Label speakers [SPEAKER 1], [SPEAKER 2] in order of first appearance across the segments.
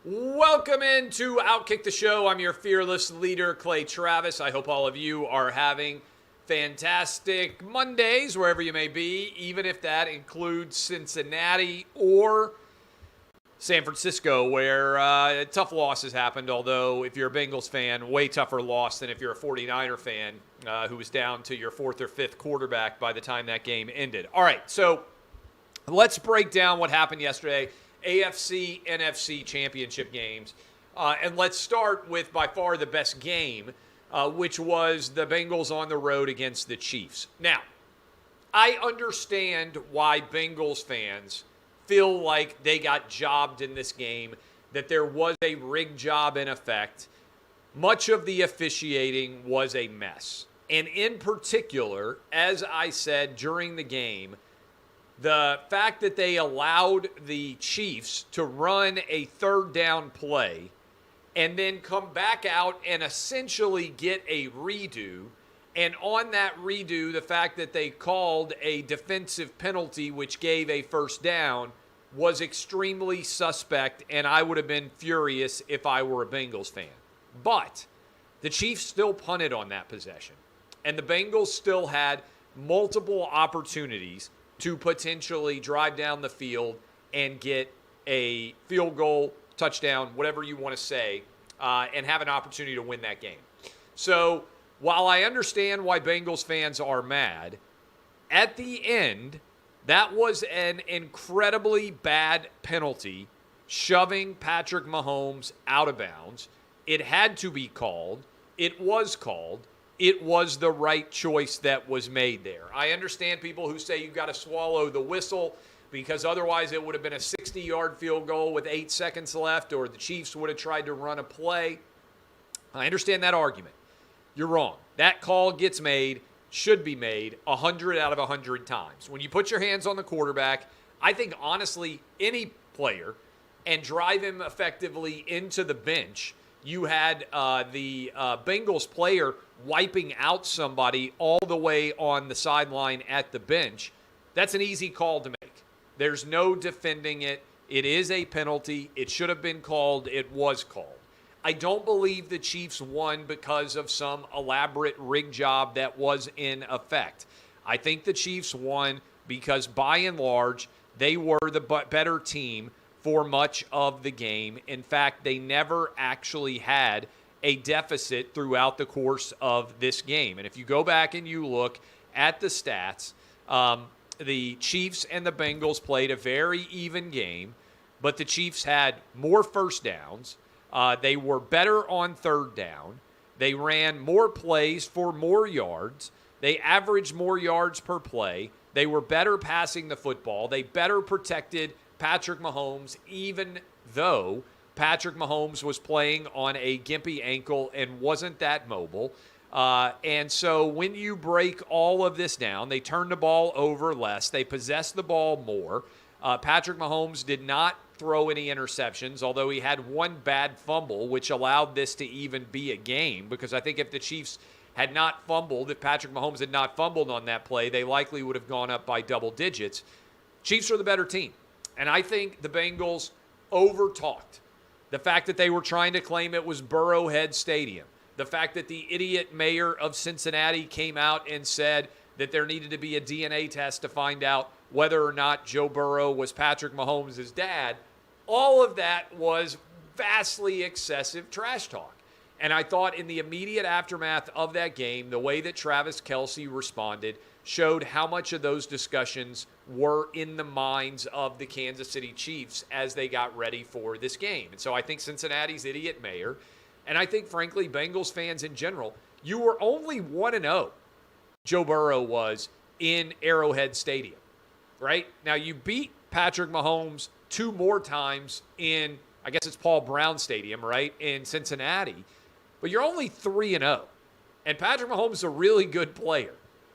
[SPEAKER 1] Welcome into Outkick the Show. I'm your fearless leader, Clay Travis. I hope all of you are having fantastic Mondays, wherever you may be, even if that includes Cincinnati or San Francisco, where tough losses happened, although if you're a Bengals fan, way tougher loss than if you're a 49er fan who was down to your fourth or fifth quarterback by the time that game ended. All right, so let's break down what happened yesterday. AFC, NFC championship games. And let's start with by far the best game, which was the Bengals on the road against the Chiefs. Now, I understand why Bengals fans feel like they got jobbed in this game, that there was a rigged job in effect. Much of the officiating was a mess. And in particular, as I said during the game, the fact that they allowed the Chiefs to run a third down play and then come back out and essentially get a redo. And on that redo, the fact that they called a defensive penalty which gave a first down was extremely suspect, and I would have been furious if I were a Bengals fan. But the Chiefs still punted on that possession, and the Bengals still had multiple opportunities to potentially drive down the field and get a field goal, touchdown, whatever you want to say, and have an opportunity to win that game. So while I understand why Bengals fans are mad, at the end, that was an incredibly bad penalty, shoving Patrick Mahomes out of bounds. It had to be called. It was called. It was the right choice that was made there. I understand people who say you've got to swallow the whistle because otherwise it would have been a 60-yard field goal with 8 seconds left, or the Chiefs would have tried to run a play. I understand that argument. You're wrong. That call gets made, should be made 100 out of 100 times. When you put your hands on the quarterback, I think honestly any player, and drive him effectively into the bench, you had the Bengals player wiping out somebody all the way on the sideline at the bench. That's an easy call to make. There's no defending it. It is a penalty. It should have been called. It was called. I don't believe the Chiefs won because of some elaborate rig job that was in effect. I think the Chiefs won because by and large, they were the better team for much of the game. In fact, they never actually had a deficit throughout the course of this game. And if you go back and you look at the stats, the Chiefs and the Bengals played a very even game, but the Chiefs had more first downs. They were better on third down. They ran more plays for more yards. They averaged more yards per play. They were better passing the football. They better protected Patrick Mahomes, even though Patrick Mahomes was playing on a gimpy ankle and wasn't that mobile. And so when you break all of this down, they turned the ball over less. They possessed the ball more. Patrick Mahomes did not throw any interceptions, although he had one bad fumble, which allowed this to even be a game, because I think if the Chiefs had not fumbled, if Patrick Mahomes had not fumbled on that play, they likely would have gone up by double digits. Chiefs are the better team. And I think the Bengals over-talked. The fact that they were trying to claim it was Burrowhead Stadium. The fact that the idiot mayor of Cincinnati came out and said that there needed to be a DNA test to find out whether or not Joe Burrow was Patrick Mahomes' dad. All of that was vastly excessive trash talk. And I thought in the immediate aftermath of that game, the way that Travis Kelce responded showed how much of those discussions were in the minds of the Kansas City Chiefs as they got ready for this game. And so I think Cincinnati's idiot mayor, and I think, frankly, Bengals fans in general, you were only 1-0, Joe Burrow was, in Arrowhead Stadium, right? Now, you beat Patrick Mahomes 2 more times in, I guess it's Paul Brown Stadium, right, in Cincinnati, but you're only 3-0. And Patrick Mahomes is a really good player.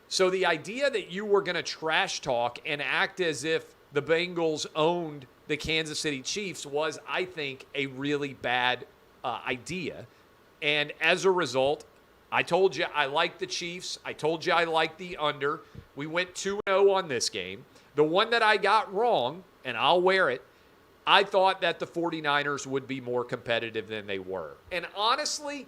[SPEAKER 1] So the idea that you were going to trash talk and act as if the Bengals owned the Kansas City Chiefs was, I think, a really bad idea. And as a result, I told you I like the Chiefs. I told you I like the under. We went 2-0 on this game. The one that I got wrong, and I'll wear it, I thought that the 49ers would be more competitive than they were. And honestly,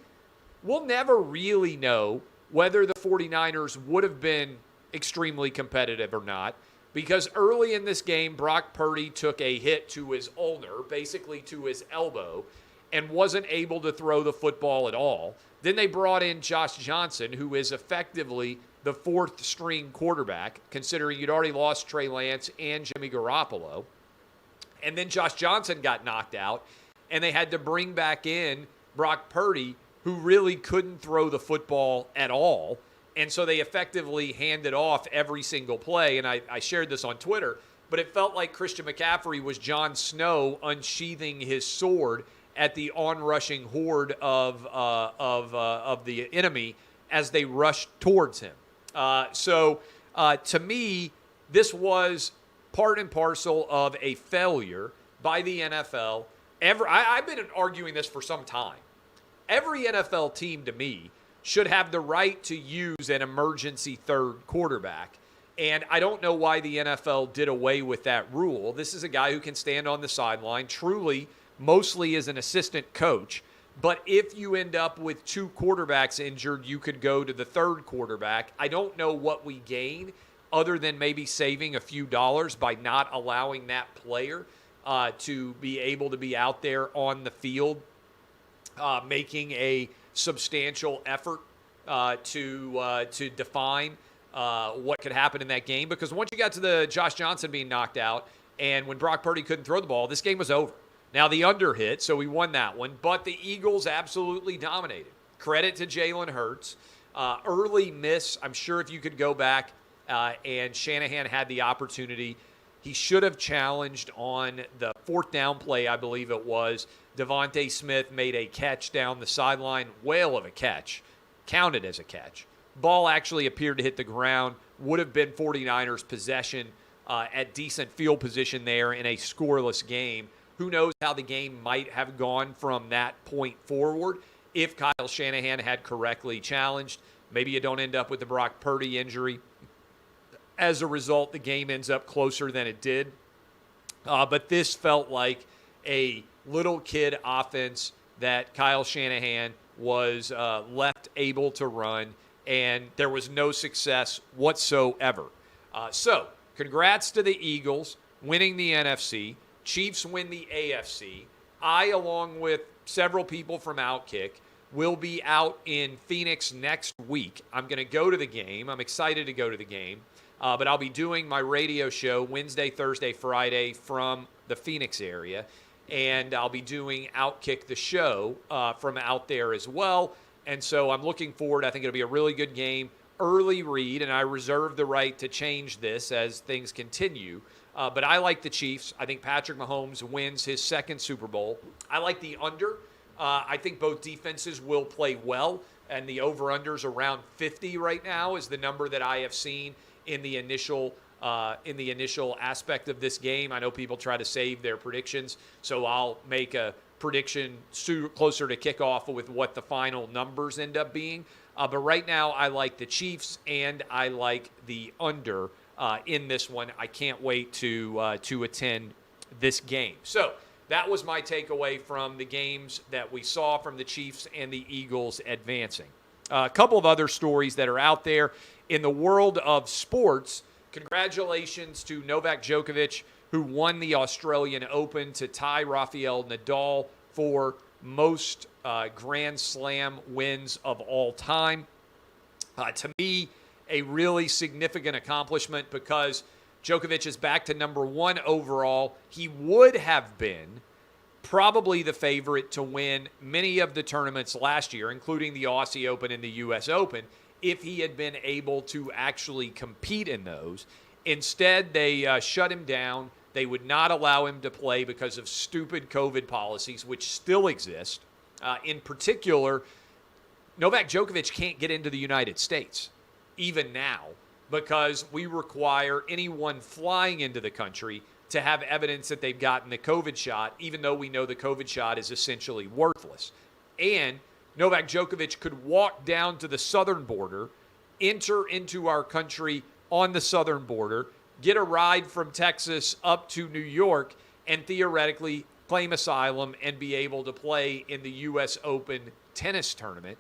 [SPEAKER 1] we'll never really know whether the 49ers would have been extremely competitive or not, because early in this game, Brock Purdy took a hit to his ulnar, basically to his elbow, and wasn't able to throw the football at all. Then they brought in Josh Johnson, who is effectively the fourth-string quarterback, considering you'd already lost Trey Lance and Jimmy Garoppolo. And then Josh Johnson got knocked out, and they had to bring back in Brock Purdy, who really couldn't throw the football at all. And so they effectively handed off every single play. And I shared this on Twitter, but it felt like Christian McCaffrey was Jon Snow unsheathing his sword at the onrushing horde of the enemy as they rushed towards him. So to me, this was part and parcel of a failure by the NFL. I've been arguing this for some time. Every NFL team, to me, should have the right to use an emergency third quarterback. And I don't know why the NFL did away with that rule. This is a guy who can stand on the sideline, truly, mostly as an assistant coach. But if you end up with two quarterbacks injured, you could go to the third quarterback. I don't know what we gain other than maybe saving a few dollars by not allowing that player to be able to be out there on the field making a substantial effort to define what could happen in that game. Because once you got to the Josh Johnson being knocked out and when Brock Purdy couldn't throw the ball, this game was over. Now, the under hit, so we won that one. But the Eagles absolutely dominated. Credit to Jalen Hurts. Early miss, I'm sure if you could go back and Shanahan had the opportunity, he should have challenged on the fourth down play, I believe it was. Devontae Smith made a catch down the sideline. Whale of a catch. Counted as a catch. Ball actually appeared to hit the ground. Would have been 49ers possession at decent field position there in a scoreless game. Who knows how the game might have gone from that point forward if Kyle Shanahan had correctly challenged. Maybe you don't end up with the Brock Purdy injury. As a result, the game ends up closer than it did. But this felt like a little kid offense that Kyle Shanahan was left able to run, and there was no success whatsoever. So, congrats to the Eagles winning the NFC. Chiefs win the AFC. I, along with several people from Outkick, will be out in Phoenix next week. I'm going to go to the game. I'm excited to go to the game. But I'll be doing my radio show Wednesday, Thursday, Friday from the Phoenix area. And I'll be doing Outkick the show from out there as well. And so I'm looking forward. I think it'll be a really good game. Early read, and I reserve the right to change this as things continue. But I like the Chiefs. I think Patrick Mahomes wins his second Super Bowl. I like the under. I think both defenses will play well. And the over-under's around 50 right now is the number that I have seen in the initial aspect of this game. I know people try to save their predictions, so I'll make a prediction closer to kickoff with what the final numbers end up being. But right now, I like the Chiefs and I like the under in this one. I can't wait to attend this game. So that was my takeaway from the games that we saw from the Chiefs and the Eagles advancing. A couple of other stories that are out there in the world of sports. Congratulations to Novak Djokovic, who won the Australian Open to tie Rafael Nadal for most Grand Slam wins of all time. To me, a really significant accomplishment because Djokovic is back to number one overall. He would have been probably the favorite to win many of the tournaments last year, including the Aussie Open and the U.S. Open, if he had been able to actually compete in those. Instead, they shut him down. They would not allow him to play because of stupid COVID policies, which still exist. In particular, Novak Djokovic can't get into the United States, even now, because we require anyone flying into the country to have evidence that they've gotten the COVID shot, even though we know the COVID shot is essentially worthless. And Novak Djokovic could walk down to the southern border, enter into our country on the southern border, get a ride from Texas up to New York, and theoretically claim asylum and be able to play in the U.S. Open tennis tournament,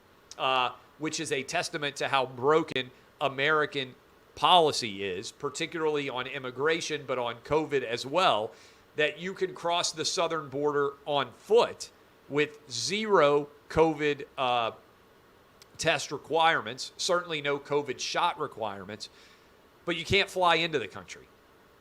[SPEAKER 1] which is a testament to how broken American policy is, particularly on immigration, but on COVID as well, that you can cross the southern border on foot with zero COVID test requirements, certainly no COVID shot requirements, but you can't fly into the country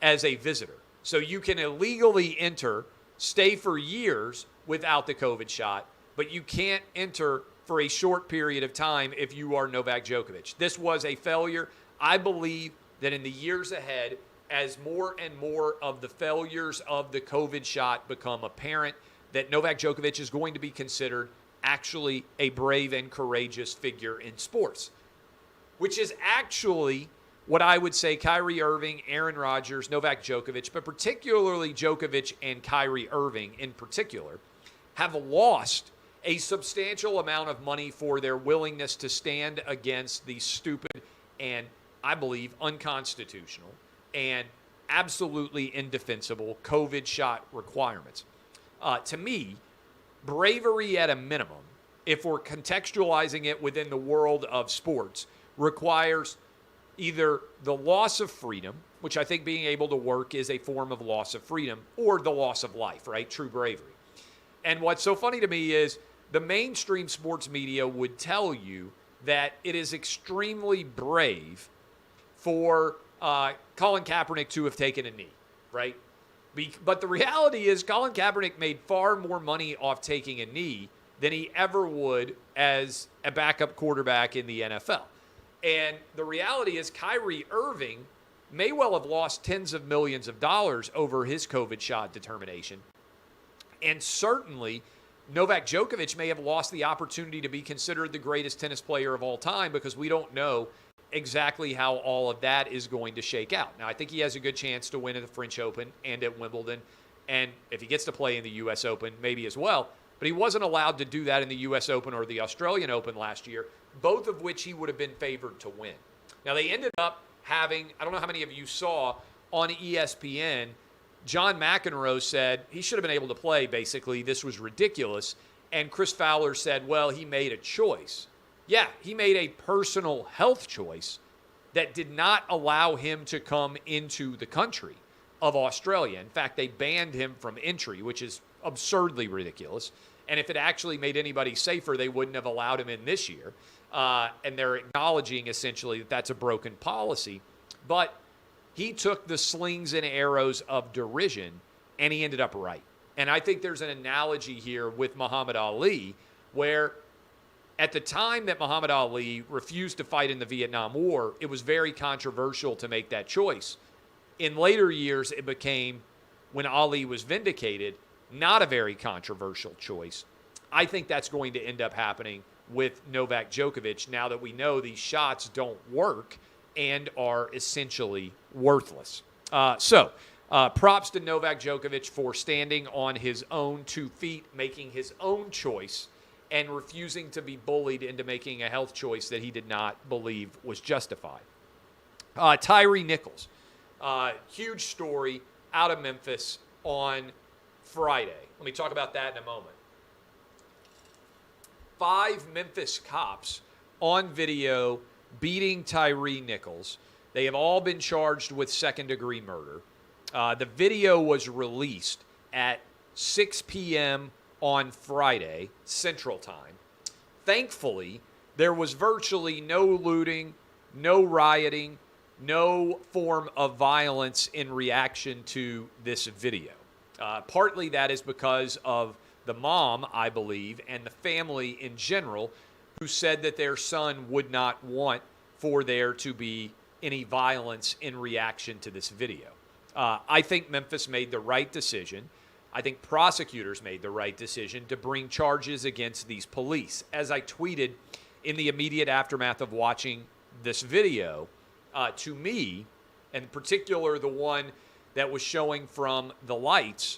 [SPEAKER 1] as a visitor. So you can illegally enter, stay for years without the COVID shot, but you can't enter for a short period of time if you are Novak Djokovic. This was a failure. I believe that in the years ahead, as more and more of the failures of the COVID shot become apparent, that Novak Djokovic is going to be considered actually a brave and courageous figure in sports, which is actually what I would say Kyrie Irving, Aaron Rodgers, Novak Djokovic, but particularly Djokovic and Kyrie Irving in particular, have lost a substantial amount of money for their willingness to stand against the stupid and, I believe, unconstitutional and absolutely indefensible COVID shot requirements. To me, bravery at a minimum, if we're contextualizing it within the world of sports, requires either the loss of freedom, which I think being able to work is a form of loss of freedom, or the loss of life, right? True bravery. And what's so funny to me is the mainstream sports media would tell you that it is extremely brave for Colin Kaepernick to have taken a knee, right? But the reality is Colin Kaepernick made far more money off taking a knee than he ever would as a backup quarterback in the NFL. And the reality is Kyrie Irving may well have lost tens of millions of dollars over his COVID shot determination. And certainly Novak Djokovic may have lost the opportunity to be considered the greatest tennis player of all time because we don't know exactly how all of that is going to shake out. Now, I think he has a good chance to win at the French Open and at Wimbledon. And if he gets to play in the U.S. Open, maybe as well. But he wasn't allowed to do that in the U.S. Open or the Australian Open last year, both of which he would have been favored to win. Now, they ended up having, I don't know how many of you saw on ESPN, John McEnroe said he should have been able to play, basically. This was ridiculous. And Chris Fowler said, well, he made a choice. Yeah, he made a personal health choice that did not allow him to come into the country of Australia. In fact, they banned him from entry, which is absurdly ridiculous. And if it actually made anybody safer, they wouldn't have allowed him in this year. And they're acknowledging essentially that that's a broken policy. But he took the slings and arrows of derision, and he ended up right. And I think there's an analogy here with Muhammad Ali, where at the time that Muhammad Ali refused to fight in the Vietnam War, it was very controversial to make that choice. In later years, it became, when Ali was vindicated, not a very controversial choice. I think that's going to end up happening with Novak Djokovic now that we know these shots don't work and are essentially worthless. So props to Novak Djokovic for standing on his own 2 feet, making his own choice, and refusing to be bullied into making a health choice that he did not believe was justified. Tyree Nichols, huge story out of Memphis on Friday. Let me talk about that in a moment. 5 Memphis cops on video beating Tyree Nichols. They have all been charged with second-degree murder. The video was released at 6 p.m. on Friday, Central Time. Thankfully, there was virtually no looting, no rioting, no form of violence in reaction to this video. Partly that is because of the mom, I believe, and the family in general, who said that their son would not want for there to be any violence in reaction to this video. I think Memphis made the right decision. I think prosecutors made the right decision to bring charges against these police. As I tweeted in the immediate aftermath of watching this video, to me, and in particular the one that was showing from the lights,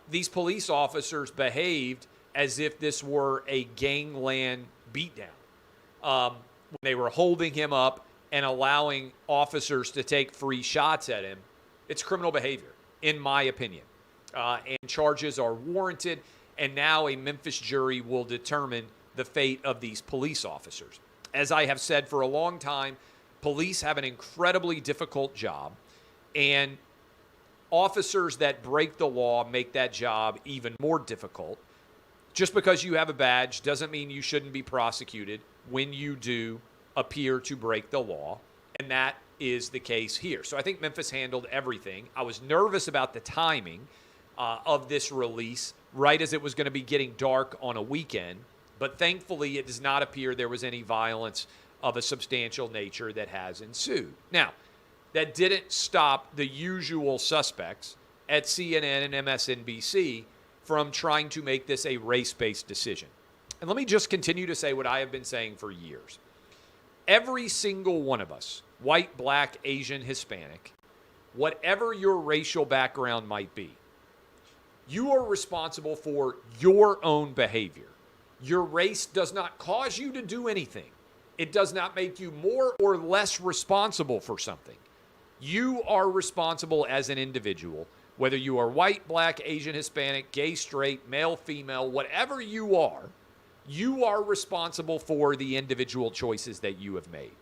[SPEAKER 1] these police officers behaved as if this were a gangland beatdown. When they were holding him up and allowing officers to take free shots at him, it's criminal behavior, in my opinion. and charges are warranted, and now a Memphis jury will determine the fate of these police officers. As I have said for a long time, police have an incredibly difficult job, and officers that break the law make that job even more difficult. Just because you have a badge doesn't mean you shouldn't be prosecuted when you do appear to break the law, and that is the case here. So I think Memphis handled everything. I was nervous about the timing of this release right as it was going to be getting dark on a weekend, but thankfully it does not appear there was any violence of a substantial nature that has ensued. Now, that didn't stop the usual suspects at CNN and MSNBC from trying to make this a race-based decision. And let me just continue to say what I have been saying for years. Every single one of us, white, black, Asian, Hispanic, whatever your racial background might be, you are responsible for your own behavior. Your race does not cause you to do anything. It does not make you more or less responsible for something. You are responsible as an individual, whether you are white, black, Asian, Hispanic, gay, straight, male, female, whatever you are responsible for the individual choices that you have made.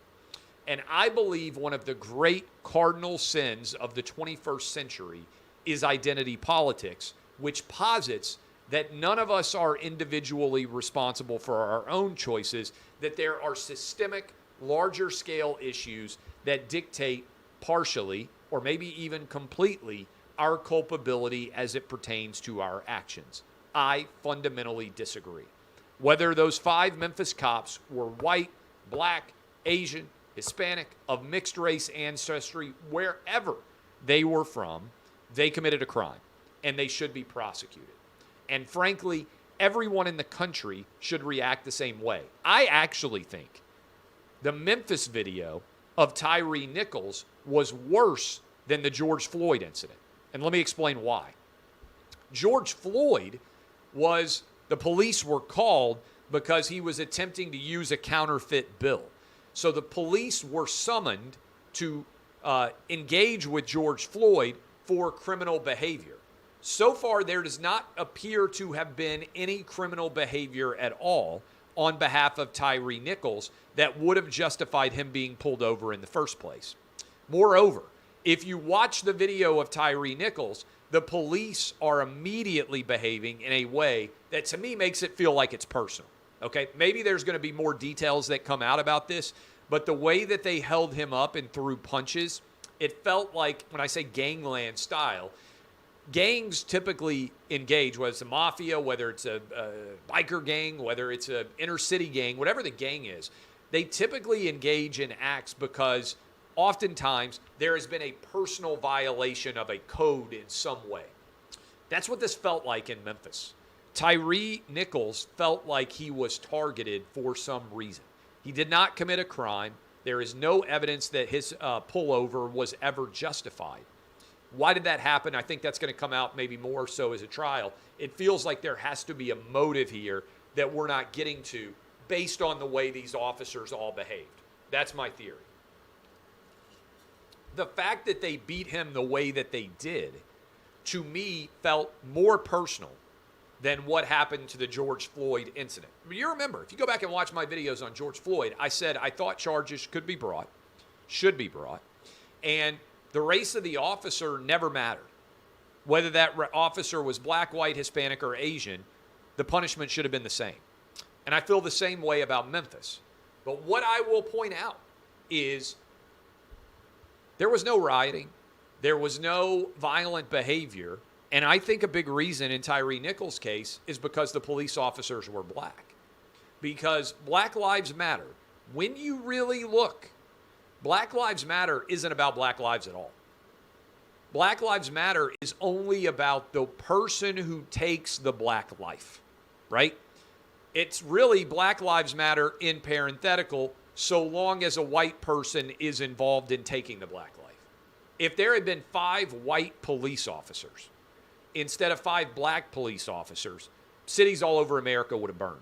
[SPEAKER 1] And I believe one of the great cardinal sins of the 21st century is identity politics, which posits that none of us are individually responsible for our own choices, that there are systemic, larger scale issues that dictate partially, or maybe even completely, our culpability as it pertains to our actions. I fundamentally disagree. Whether those 5 Memphis cops were white, black, Asian, Hispanic, of mixed race ancestry, wherever they were from, they committed a crime, and they should be prosecuted. And frankly, everyone in the country should react the same way. I actually think the Memphis video of Tyree Nichols was worse than the George Floyd incident. And let me explain why. George Floyd the police were called because he was attempting to use a counterfeit bill. So the police were summoned to engage with George Floyd for criminal behavior. So far, there does not appear to have been any criminal behavior at all on behalf of Tyree Nichols that would have justified him being pulled over in the first place. Moreover, if you watch the video of Tyree Nichols, the police are immediately behaving in a way that to me makes it feel like it's personal. Okay, maybe there's going to be more details that come out about this, but the way that they held him up and threw punches, it felt like, when I say gangland style, gangs typically engage, whether it's a mafia, whether it's a biker gang, whether it's an inner city gang, whatever the gang is, they typically engage in acts because oftentimes there has been a personal violation of a code in some way. That's what this felt like in Memphis. Tyree Nichols felt like he was targeted for some reason. He did not commit a crime. There is no evidence that his pullover was ever justified. Why did that happen? I think that's going to come out maybe more so as a trial. It feels like there has to be a motive here that we're not getting to based on the way these officers all behaved. That's my theory. The fact that they beat him the way that they did, to me, felt more personal than what happened to the George Floyd incident. You remember, if you go back and watch my videos on George Floyd, I said I thought charges should be brought, and the race of the officer never mattered. Whether that officer was black, white, Hispanic, or Asian, the punishment should have been the same. And I feel the same way about Memphis. But what I will point out is there was no rioting. There was no violent behavior. And I think a big reason in Tyree Nichols' case is because the police officers were black. Because Black Lives Matter, when you really look, Black Lives Matter isn't about Black lives at all. Black Lives Matter is only about the person who takes the black life, right? It's really Black Lives Matter in parenthetical so long as a white person is involved in taking the black life. If there had been 5 white police officers instead of 5 black police officers, cities all over America would have burned.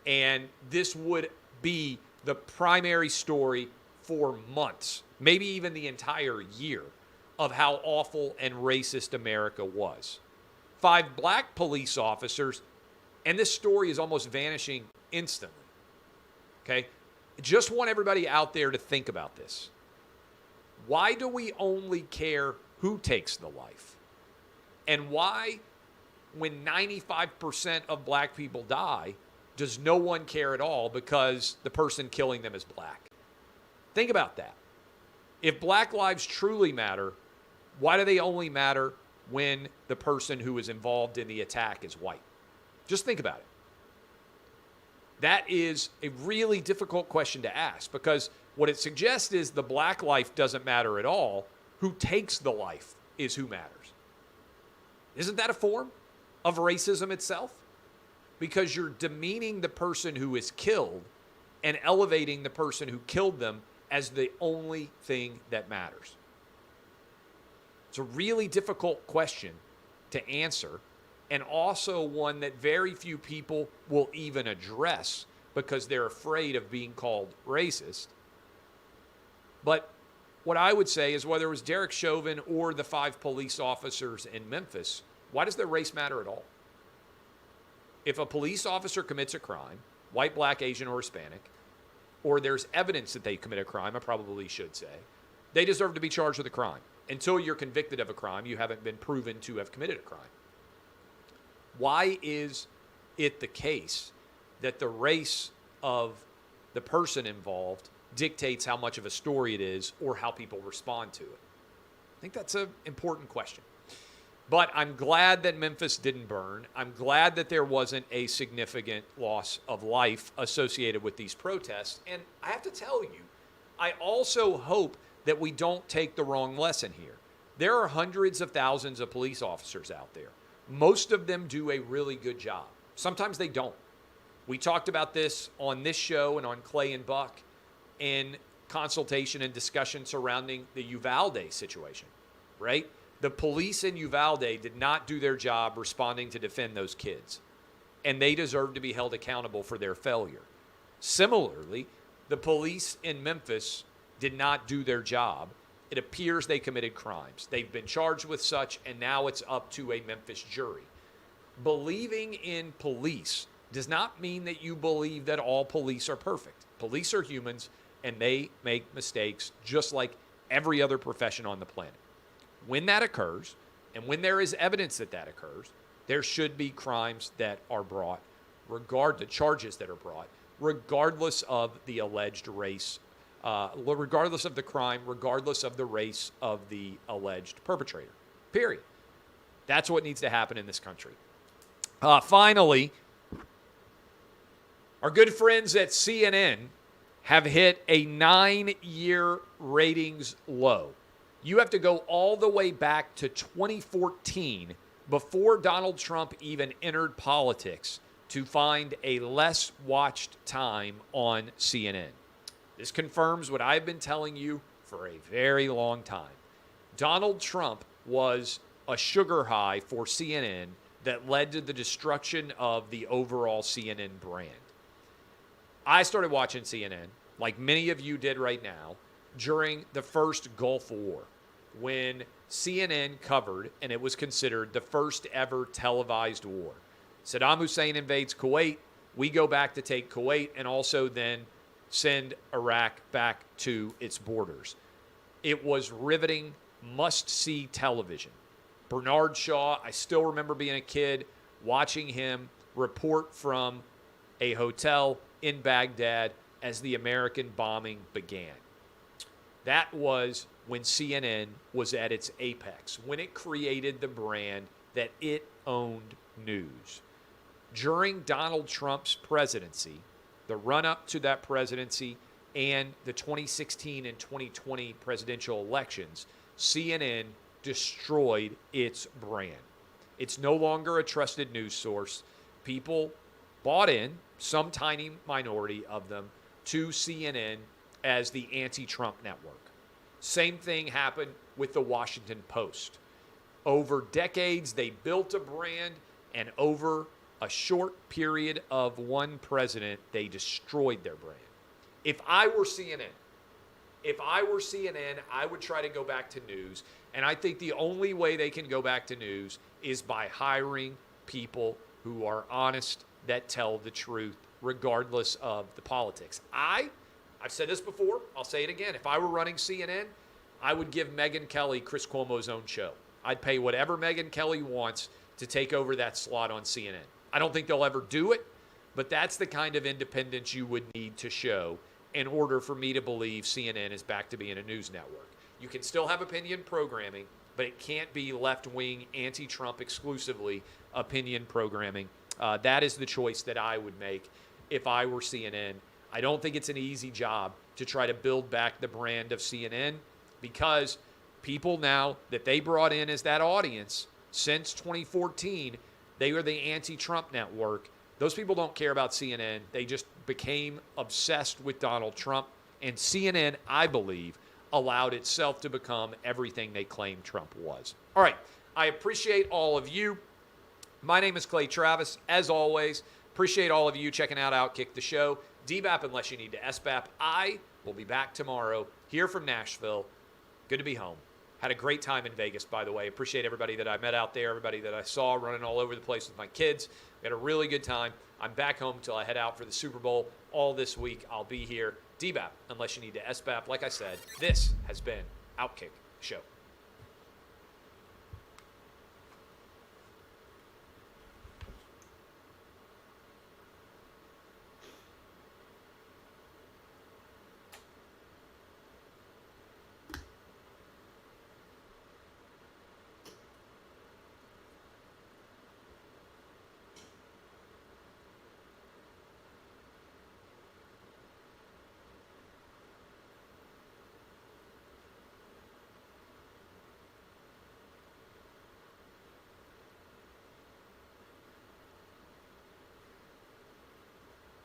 [SPEAKER 1] And this would be the primary story for months, maybe even the entire year, of how awful and racist America was. 5 black police officers, and this story is almost vanishing instantly. Okay? Just want everybody out there to think about this. Why do we only care who takes the life? And why, when 95% of black people die, does no one care at all because the person killing them is black? Think about that. If black lives truly matter, why do they only matter when the person who is involved in the attack is white? Just think about it. That is a really difficult question to ask, because what it suggests is the black life doesn't matter at all. Who takes the life is who matters. Isn't that a form of racism itself? Because you're demeaning the person who is killed and elevating the person who killed them as the only thing that matters. It's a really difficult question to answer, and also one that very few people will even address because they're afraid of being called racist. But what I would say is, whether it was Derek Chauvin or the 5 police officers in Memphis, why does their race matter at all? If a police officer commits a crime, white, black, Asian, or Hispanic, or there's evidence that they commit a crime, I probably should say, they deserve to be charged with a crime. Until you're convicted of a crime, you haven't been proven to have committed a crime. Why is it the case that the race of the person involved dictates how much of a story it is or how people respond to it? I think that's an important question. But I'm glad that Memphis didn't burn. I'm glad that there wasn't a significant loss of life associated with these protests. And I have to tell you, I also hope that we don't take the wrong lesson here. There are hundreds of thousands of police officers out there. Most of them do a really good job. Sometimes they don't. We talked about this on this show and on Clay and Buck in consultation and discussion surrounding the Uvalde situation, right? The police in Uvalde did not do their job responding to defend those kids, and they deserve to be held accountable for their failure. Similarly, the police in Memphis did not do their job. It appears they committed crimes. They've been charged with such, and now it's up to a Memphis jury. Believing in police does not mean that you believe that all police are perfect. Police are humans, and they make mistakes just like every other profession on the planet. When that occurs, and when there is evidence that that occurs, there should be crimes that are brought, charges that are brought, regardless of the alleged race, regardless of the crime, regardless of the race of the alleged perpetrator. Period. That's what needs to happen in this country. Finally, our good friends at CNN have hit a 9-year ratings low. You have to go all the way back to 2014, before Donald Trump even entered politics, to find a less watched time on CNN. This confirms what I've been telling you for a very long time. Donald Trump was a sugar high for CNN that led to the destruction of the overall CNN brand. I started watching CNN, like many of you did right now, during the first Gulf War, when CNN covered, and it was considered the first ever televised war. Saddam Hussein invades Kuwait. We go back to take Kuwait and also then send Iraq back to its borders. It was riveting, must-see television. Bernard Shaw, I still remember being a kid, watching him report from a hotel in Baghdad as the American bombing began. That was when CNN was at its apex, when it created the brand that it owned news. During Donald Trump's presidency, the run-up to that presidency, and the 2016 and 2020 presidential elections, CNN destroyed its brand. It's no longer a trusted news source. People bought in, some tiny minority of them, to CNN as the anti-Trump network. Same thing happened with the Washington Post. Over decades, they built a brand, and over a short period of one president, they destroyed their brand. If I were CNN, If I were CNN, I would try to go back to news. And I think the only way they can go back to news is by hiring people who are honest, that tell the truth, regardless of the politics. I've said this before, I'll say it again. If I were running CNN, I would give Megyn Kelly Chris Cuomo's own show. I'd pay whatever Megyn Kelly wants to take over that slot on CNN. I don't think they'll ever do it, but that's the kind of independence you would need to show in order for me to believe CNN is back to being a news network. You can still have opinion programming, but it can't be left-wing, anti-Trump exclusively opinion programming. That is the choice that I would make if I were CNN. I don't think it's an easy job to try to build back the brand of CNN because people now that they brought in as that audience since 2014, they were the anti-Trump network. Those people don't care about CNN. They just became obsessed with Donald Trump. And CNN, I believe, allowed itself to become everything they claimed Trump was. All right. I appreciate all of you. My name is Clay Travis. As always, appreciate all of you checking out Outkick the show. DBAP unless you need to SBAP. I will be back tomorrow here from Nashville. Good to be home. Had a great time in Vegas, by the way. Appreciate everybody that I met out there, everybody that I saw running all over the place with my kids. We had a really good time. I'm back home till I head out for the Super Bowl. All this week, I'll be here. DBAP, unless you need to SBAP. Like I said, this has been Outkick Show.